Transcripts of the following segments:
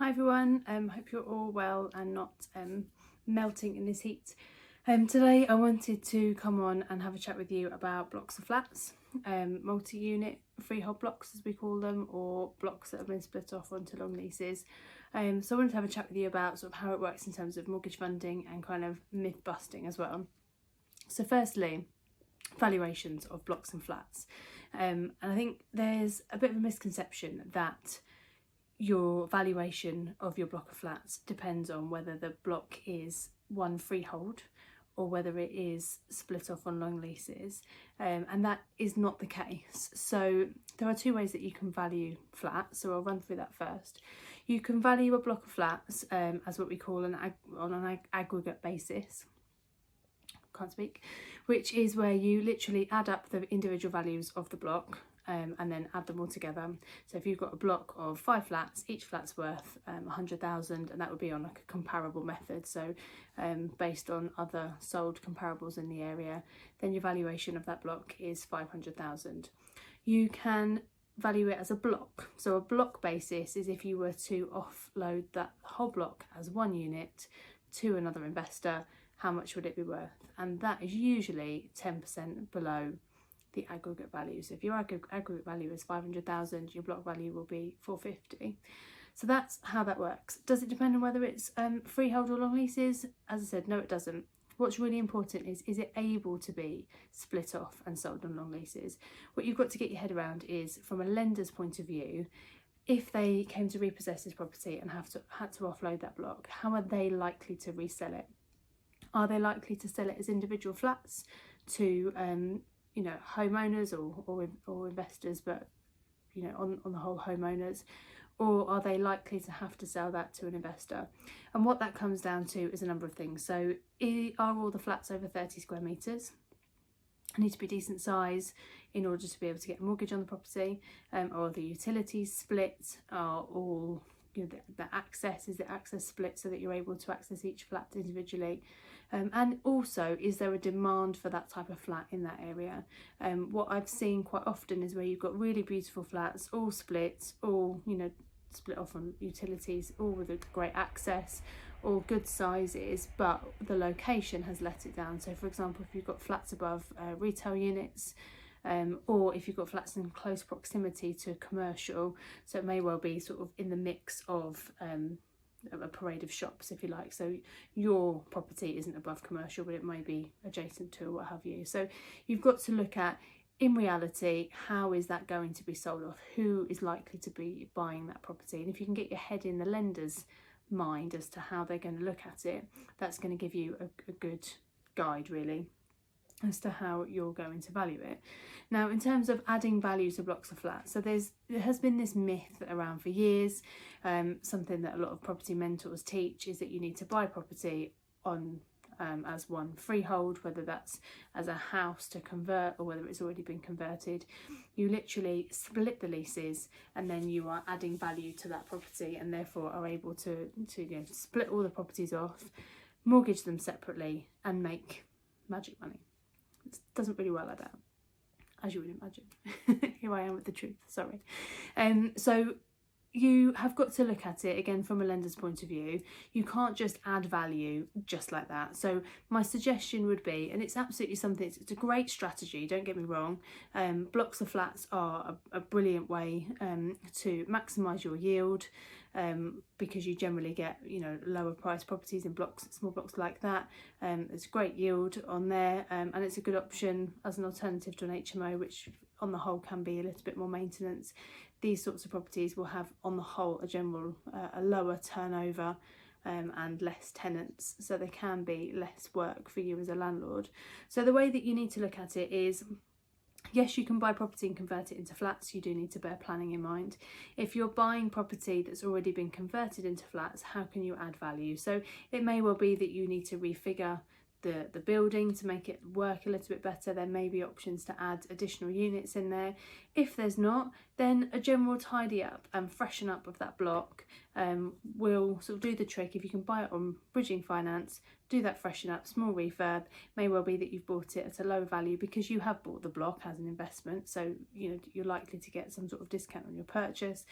Hi everyone, hope you're all well and not melting in this heat. Today I wanted to come on and have a chat with you about blocks of flats, multi-unit freehold blocks as we call them, or blocks that have been split off onto long leases. So I wanted to have a chat with you about sort of how it works in terms of mortgage funding and kind of myth busting as well. So firstly, valuations of blocks and flats. And I think there's a bit of a misconception that your valuation of your block of flats depends on whether the block is one freehold or whether it is split off on long leases, and that is not the case. So there are two ways that you can value flats, so I'll run through that first. You can value a block of flats as what we call on an aggregate basis, can't speak, which is where you literally add up the individual values of the block and then add them all together. So if you've got a block of 5 flats, each flat's worth 100,000, and that would be on like a comparable method, so based on other sold comparables in the area, then your valuation of that block is 500,000. You can value it as a block. So a block basis is if you were to offload that whole block as one unit to another investor, how much would it be worth? And that is usually 10% below the aggregate value. So if your aggregate value is 500,000, your block value will be 450. So that's how that works. Does it depend on whether it's freehold or long leases? As I said, no, it doesn't. What's really important is it able to be split off and sold on long leases? What you've got to get your head around is, from a lender's point of view, if they came to repossess this property and had to offload that block, how are they likely to resell it? Are they likely to sell it as individual flats to homeowners or investors, but on the whole homeowners, or are they likely to have to sell that to an investor? And what that comes down to is a number of things. So are all the flats over 30 square metres? Need to be decent size in order to be able to get a mortgage on the property, or the utilities split, are all the access, is the access split so that you're able to access each flat individually, and also, is there a demand for that type of flat in that area? What I've seen quite often is where you've got really beautiful flats, all split, all split off on utilities, all with a great access, all good sizes, but the location has let it down. So for example, if you've got flats above retail units, or if you've got flats in close proximity to commercial, so it may well be sort of in the mix of a parade of shops, if you like. So your property isn't above commercial, but it may be adjacent to, or what have you. So you've got to look at, in reality, how is that going to be sold off? Who is likely to be buying that property? And if you can get your head in the lender's mind as to how they're going to look at it, that's going to give you a good guide, really, as to how you're going to value it. Now, in terms of adding value to blocks of flats, so there has been this myth around for years. Something that a lot of property mentors teach is that you need to buy property on as one freehold, whether that's as a house to convert or whether it's already been converted. You literally split the leases and then you are adding value to that property, and therefore are able to split all the properties off, mortgage them separately, and make magic money. It doesn't really work like that, as you would imagine. Here I am with the truth, sorry. So you have got to look at it again from a lender's point of view. You can't just add value just like that. So my suggestion would be, and it's absolutely something, it's a great strategy, don't get me wrong, blocks of flats are a brilliant way to maximise your yield, because you generally get lower price properties in blocks, small blocks like that. There's a great yield on there, and it's a good option as an alternative to an HMO, which on the whole can be a little bit more maintenance. These sorts of properties will have, on the whole, a lower turnover and less tenants, so there can be less work for you as a landlord. So the way that you need to look at it is, yes, you can buy property and convert it into flats. You do need to bear planning in mind. If you're buying property that's already been converted into flats, how can you add value? So it may well be that you need to refigure the building to make it work a little bit better. There may be options to add additional units in there. If there's not, then a general tidy up and freshen up of that block will sort of do the trick. If you can buy it on bridging finance, do that freshen up, small refurb. May well be that you've bought it at a low value because you have bought the block as an investment, so you're likely to get some sort of discount on your purchase.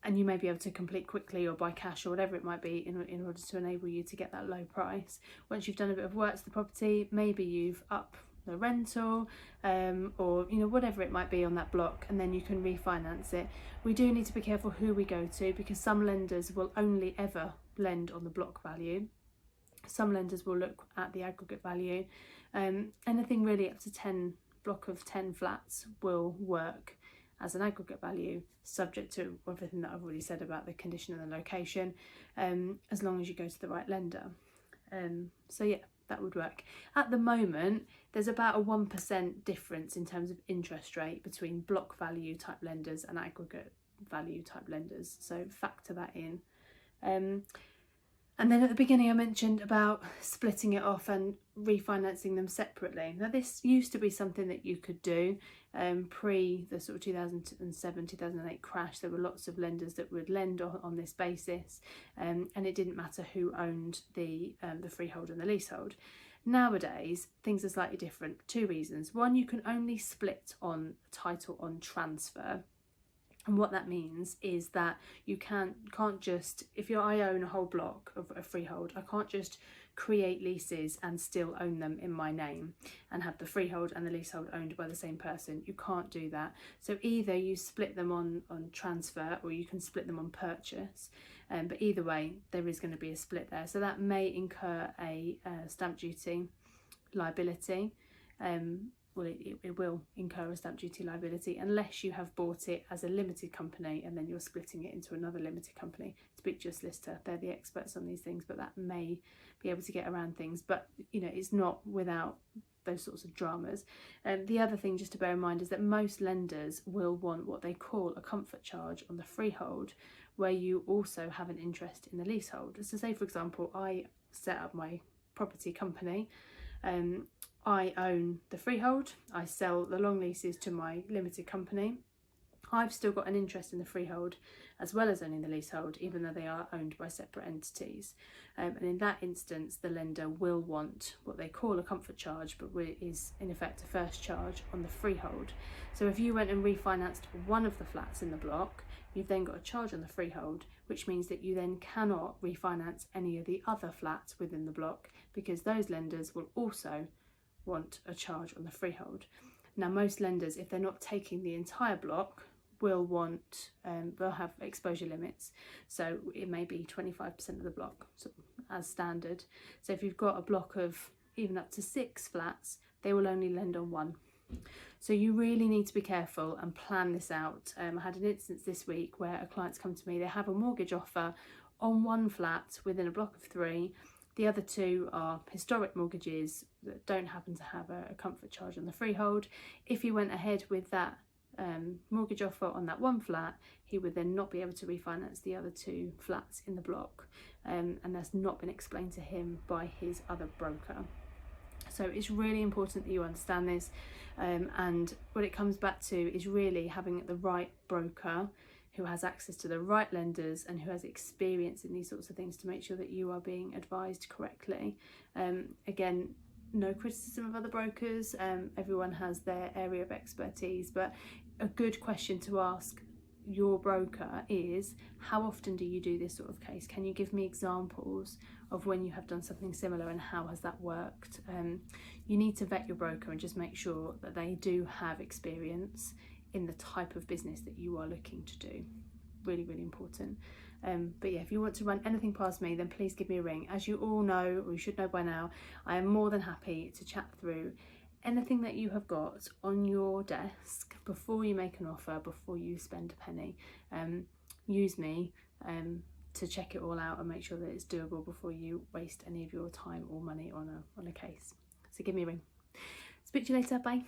and you may be able to complete quickly or by cash or whatever it might be in order to enable you to get that low price. Once you've done a bit of work to the property, maybe you've upped the rental, or whatever it might be on that block, and then you can refinance it. We do need to be careful who we go to, because some lenders will only ever lend on the block value. Some lenders will look at the aggregate value. Anything really up to block of 10 flats will work as an aggregate value, subject to everything that I've already said about the condition and the location, as long as you go to the right lender. So yeah, that would work. At the moment, there's about a 1% difference in terms of interest rate between block value type lenders and aggregate value type lenders, so factor that in. And then at the beginning I mentioned about splitting it off and refinancing them separately. Now this used to be something that you could do pre the sort of 2007-2008 crash. There were lots of lenders that would lend on this basis, and it didn't matter who owned the freehold and the leasehold. Nowadays things are slightly different. Two reasons. One, you can only split on title on transfer. And what that means is that you can't just, if I own a whole block of a freehold, I can't just create leases and still own them in my name and have the freehold and the leasehold owned by the same person. You can't do that. So either you split them on transfer, or you can split them on purchase. But either way, there is going to be a split there. So that may incur a stamp duty liability. Well, it will incur a stamp duty liability unless you have bought it as a limited company and then you're splitting it into another limited company. Speak to your solicitor, they're the experts on these things, but that may be able to get around things. But it's not without those sorts of dramas. The other thing just to bear in mind is that most lenders will want what they call a comfort charge on the freehold, where you also have an interest in the leasehold. So say, for example, I set up my property company. I own the freehold, I sell the long leases to my limited company. I've still got an interest in the freehold as well as owning the leasehold, even though they are owned by separate entities. And in that instance, the lender will want what they call a comfort charge, but is in effect a first charge on the freehold. So if you went and refinanced one of the flats in the block, you've then got a charge on the freehold, which means that you then cannot refinance any of the other flats within the block, because those lenders will also want a charge on the freehold. Now most lenders, if they're not taking the entire block, will want they'll have exposure limits, so it may be 25% of the block as standard. So if you've got a block of even up to 6 flats, they will only lend on 1. So you really need to be careful and plan this out. I had an instance this week where a client's come to me, they have a mortgage offer on 1 flat within a block of 3. The other 2 are historic mortgages that don't happen to have a comfort charge on the freehold. If he went ahead with that mortgage offer on that 1 flat, he would then not be able to refinance the other 2 flats in the block, and that's not been explained to him by his other broker. So it's really important that you understand this, and what it comes back to is really having the right broker who has access to the right lenders and who has experience in these sorts of things to make sure that you are being advised correctly. Again, no criticism of other brokers, everyone has their area of expertise, but a good question to ask your broker is, how often do you do this sort of case? Can you give me examples of when you have done something similar and how has that worked? You need to vet your broker and just make sure that they do have experience in the type of business that you are looking to do. Really, really important. But yeah, if you want to run anything past me, then please give me a ring. As you all know, or you should know by now, I am more than happy to chat through anything that you have got on your desk before you make an offer, before you spend a penny. Use me to check it all out and make sure that it's doable before you waste any of your time or money on a case. So give me a ring. Speak to you later, bye.